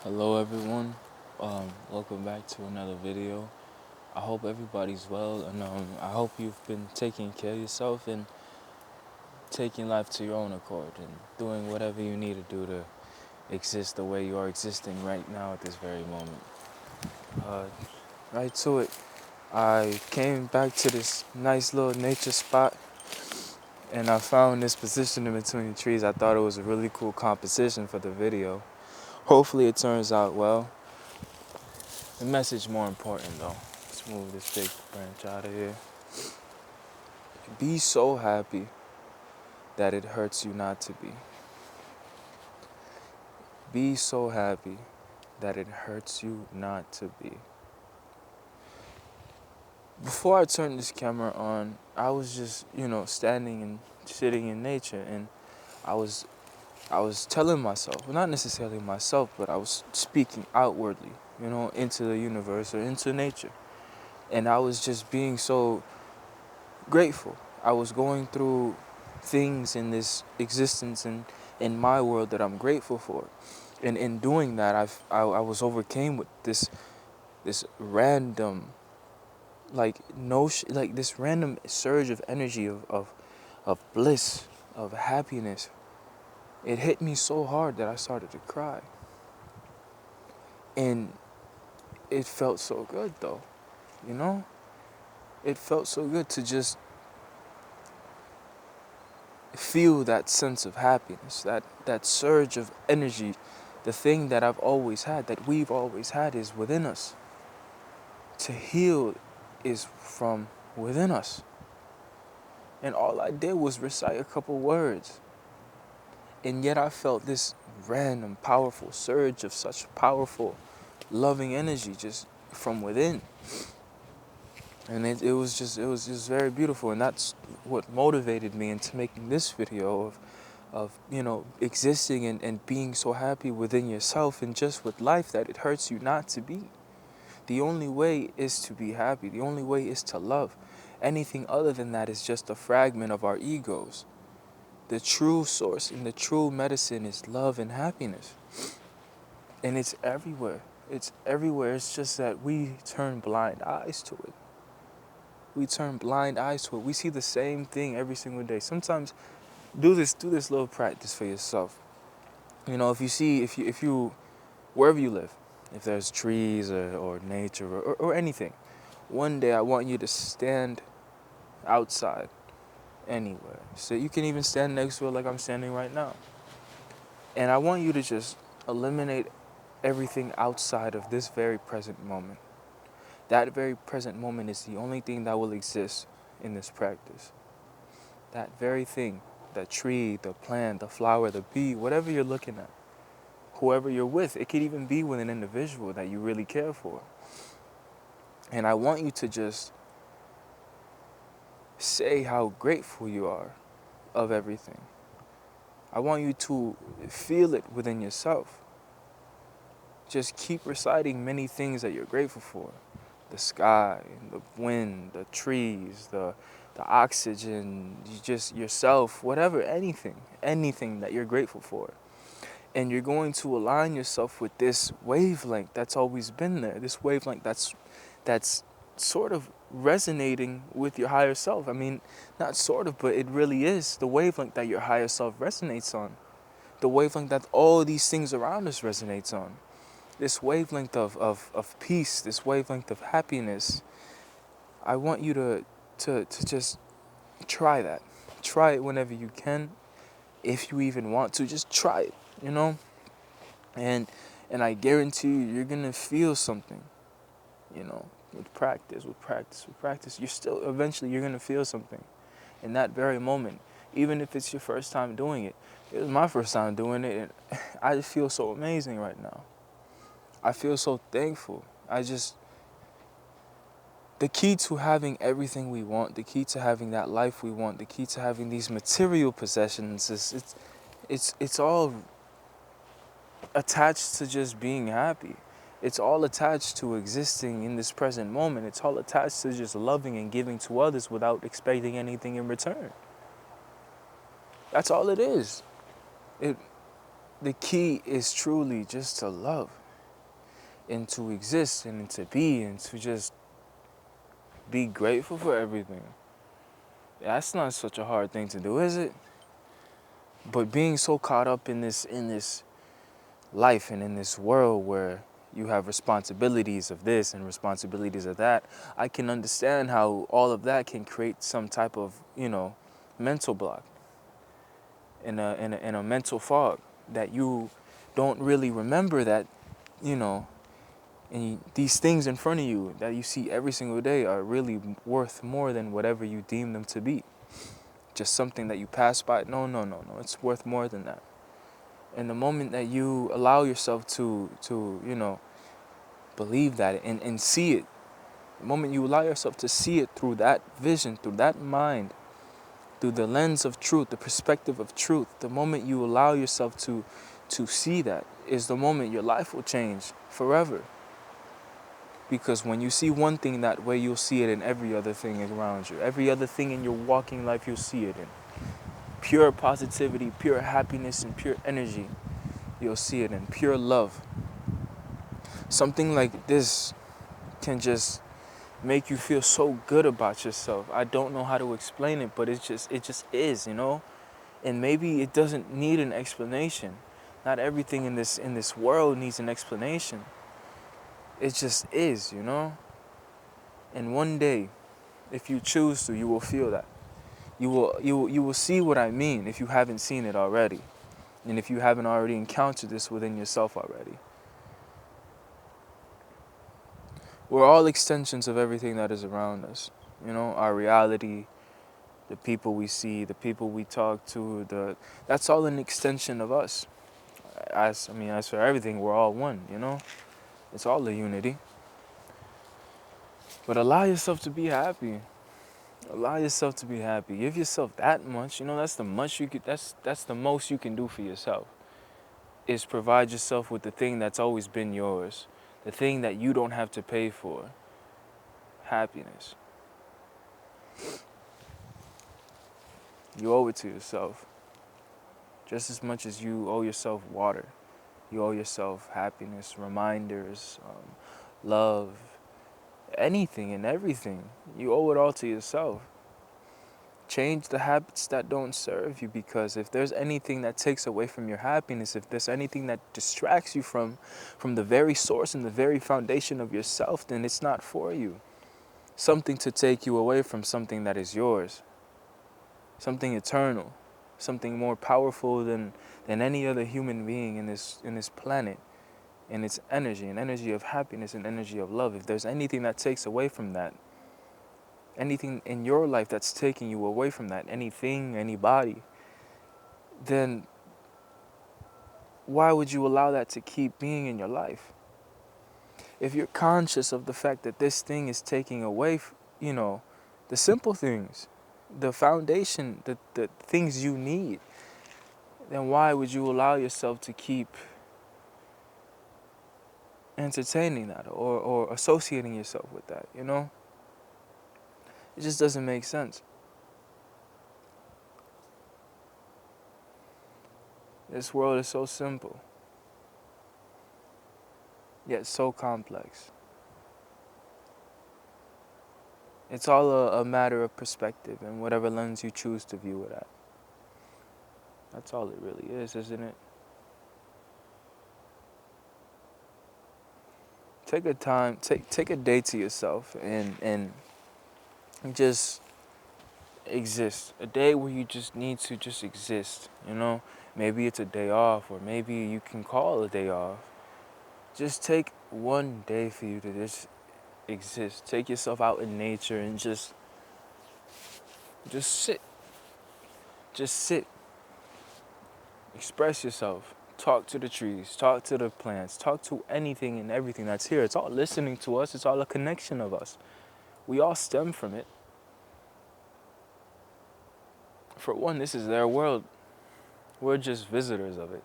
Hello everyone, welcome back to another video. I hope everybody's well, and I hope you've been taking care of yourself and taking life to your own accord and doing whatever you need to do to exist the way you are existing right now at this very moment. Uh, right to it, I came back to this nice little nature spot and I found this position in between the trees. I thought it was a really cool composition for the video. Hopefully it turns out well. The message more important though. Let's move this big branch out of here. Be so happy that it hurts you not to be. Be so happy that it hurts you not to be. Before I turned this camera on, I was just, standing and sitting in nature, and I was I was telling myself, well, not necessarily myself, but I was speaking outwardly, into the universe or into nature. And I was just being so grateful. I was going through things in this existence and in my world that I'm grateful for. And in doing that, I was overcame with this random this random surge of energy of bliss, of happiness. It hit me so hard that I started to cry. And it felt so good though, you know? It felt so good to just feel that sense of happiness, that surge of energy. The thing that I've always had, that we've always had, is within us. To heal is from within us. And all I did was recite a couple words. And yet I felt this random, powerful surge of such powerful, loving energy just from within. And it was just very beautiful. And that's what motivated me into making this video of existing and being so happy within yourself and just with life that it hurts you not to be. The only way is to be happy. The only way is to love. Anything other than that is just a fragment of our egos. The true source and the true medicine is love and happiness. And it's everywhere. It's everywhere. It's just that we turn blind eyes to it. We turn blind eyes to it. We see the same thing every single day. Sometimes do this little practice for yourself. If you wherever you live, if there's trees or nature or anything, one day I want you to stand outside anywhere. So you can even stand next to it like I'm standing right now. And I want you to just eliminate everything outside of this very present moment. That very present moment is the only thing that will exist in this practice. That very thing, the tree, the plant, the flower, the bee, whatever you're looking at, whoever you're with, it could even be with an individual that you really care for. And I want you to just say how grateful you are of everything. I want you to feel it within yourself. Just keep reciting many things that you're grateful for. The sky, the wind, the trees, the oxygen, just yourself, whatever, anything that you're grateful for. And you're going to align yourself with this wavelength that's always been there, this wavelength that's sort of resonating with your higher self. I mean, not sort of, but it really is the wavelength that your higher self resonates on. The wavelength that all these things around us resonates on. This wavelength of peace, this wavelength of happiness. I want you to just try that. Try it whenever you can. If you even want to, just try it, And I guarantee you're gonna feel something, with practice. Eventually you're gonna feel something in that very moment. Even if it's your first time doing it. It was my first time doing it, and I just feel so amazing right now. I feel so thankful. The key to having everything we want, the key to having that life we want, the key to having these material possessions is it's all attached to just being happy. It's all attached to existing in this present moment. It's all attached to just loving and giving to others without expecting anything in return. That's all it is. The key is truly just to love. and to exist and to be and to just be grateful for everything. That's not such a hard thing to do, is it? But being so caught up in this life and in this world where you have responsibilities of this and responsibilities of that, I can understand how all of that can create some type of, mental block in a mental fog that you don't really remember that, you know, and these things in front of you that you see every single day are really worth more than whatever you deem them to be. Just something that you pass by. No, no, no, no. It's worth more than that. And the moment that you allow yourself to believe that and see it, the moment you allow yourself to see it through that vision, through that mind, through the lens of truth, the perspective of truth, the moment you allow yourself to see that is the moment your life will change forever. Because when you see one thing that way, you'll see it in every other thing around you. Every other thing in your walking life, you'll see it in. Pure positivity, pure happiness, and pure energy, you'll see it in. Pure love. Something like this can just make you feel so good about yourself. I don't know how to explain it, but it just is. And maybe it doesn't need an explanation. Not everything in this world needs an explanation. It just is. And one day, if you choose to, you will feel that. You will see what I mean if you haven't seen it already. And if you haven't already encountered this within yourself already. We're all extensions of everything that is around us. Our reality, the people we see, the people we talk to, that's all an extension of us. As for everything, we're all one. It's all a unity. But allow yourself to be happy. Allow yourself to be happy. Give yourself that much. That's the much you could. That's the most you can do for yourself. Is provide yourself with the thing that's always been yours, the thing that you don't have to pay for. Happiness. You owe it to yourself. Just as much as you owe yourself water, you owe yourself happiness, reminders, love, anything and everything. You owe it all to yourself. Change the habits that don't serve you, because if there's anything that takes away from your happiness, if there's anything that distracts you from the very source and the very foundation of yourself, then it's not for you. Something to take you away from something that is yours. Something eternal. Something more powerful than any other human being in this planet. And its energy, an energy of happiness, an energy of love. If there's anything that takes away from that, anything in your life that's taking you away from that, anything, anybody, then why would you allow that to keep being in your life? If you're conscious of the fact that this thing is taking away, the simple things, the foundation, the things you need, then why would you allow yourself to keep entertaining that or associating yourself with that, It just doesn't make sense. This world is so simple, yet so complex. It's all a matter of perspective and whatever lens you choose to view it at. That's all it really is, isn't it? Take a time, take a day to yourself and just exist. A day where you just need to just exist, Maybe it's a day off, or maybe you can call a day off. Just take one day for you to just exist. Take yourself out in nature and just sit. Just sit. Express yourself. Talk to the trees. Talk to the plants. Talk to anything and everything that's here. It's all listening to us. It's all a connection of us. We all stem from it. For one, this is their world. We're just visitors of it.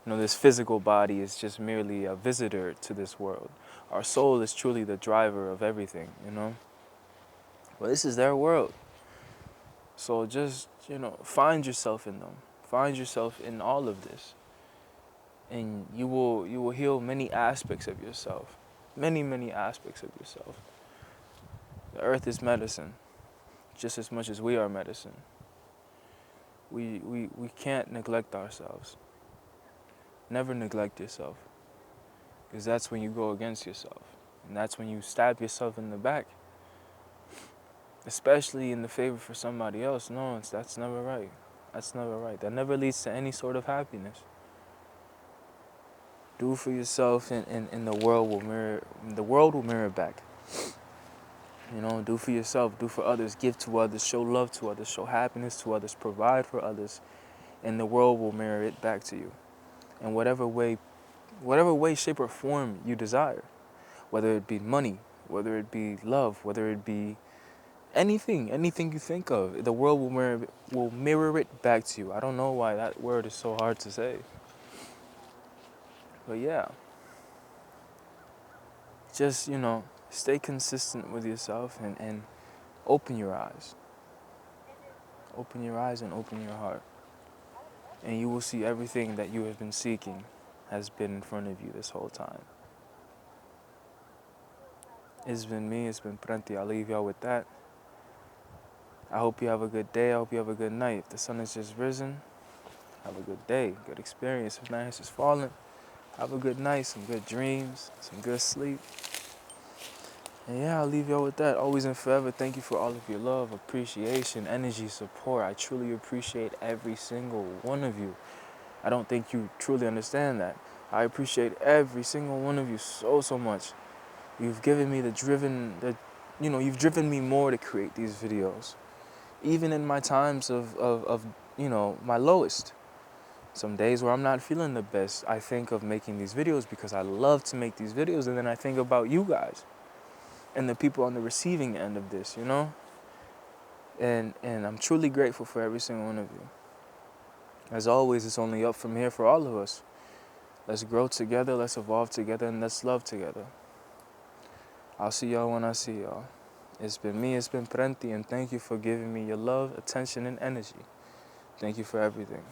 This physical body is just merely a visitor to this world. Our soul is truly the driver of everything, Well, this is their world. So just, find yourself in them. Find yourself in all of this. And you will heal many aspects of yourself. many, many aspects of yourself. The earth is medicine, just as much as we are medicine. We can't neglect ourselves. Never neglect yourself, because that's when you go against yourself. And that's when you stab yourself in the back, especially in the favor for somebody else. No, that's never right. That's never right. That never leads to any sort of happiness. Do for yourself, and the world will mirror back. You know, do for yourself, do for others, give to others, show love to others, show happiness to others, provide for others, and the world will mirror it back to you in whatever way, shape, or form you desire. Whether it be money, whether it be love, whether it be anything you think of, the world will mirror it back to you. I don't know why that word is so hard to say. But yeah, just, stay consistent with yourself, and open your eyes. Open your eyes and open your heart. And you will see everything that you have been seeking has been in front of you this whole time. It's been me, it's been Prenti. I'll leave y'all with that. I hope you have a good day. I hope you have a good night. If the sun has just risen, have a good day, good experience. If night has just fallen, have a good night, some good dreams, some good sleep. And yeah, I'll leave y'all with that. Always and forever, thank you for all of your love, appreciation, energy, support. I truly appreciate every single one of you. I don't think you truly understand that. I appreciate every single one of you so much. You've given me you've driven me more to create these videos. Even in my times of my lowest. Some days where I'm not feeling the best, I think of making these videos because I love to make these videos, and then I think about you guys and the people on the receiving end of this, And I'm truly grateful for every single one of you. As always, it's only up from here for all of us. Let's grow together, let's evolve together, and let's love together. I'll see y'all when I see y'all. It's been me, it's been Prenti, and thank you for giving me your love, attention, and energy. Thank you for everything.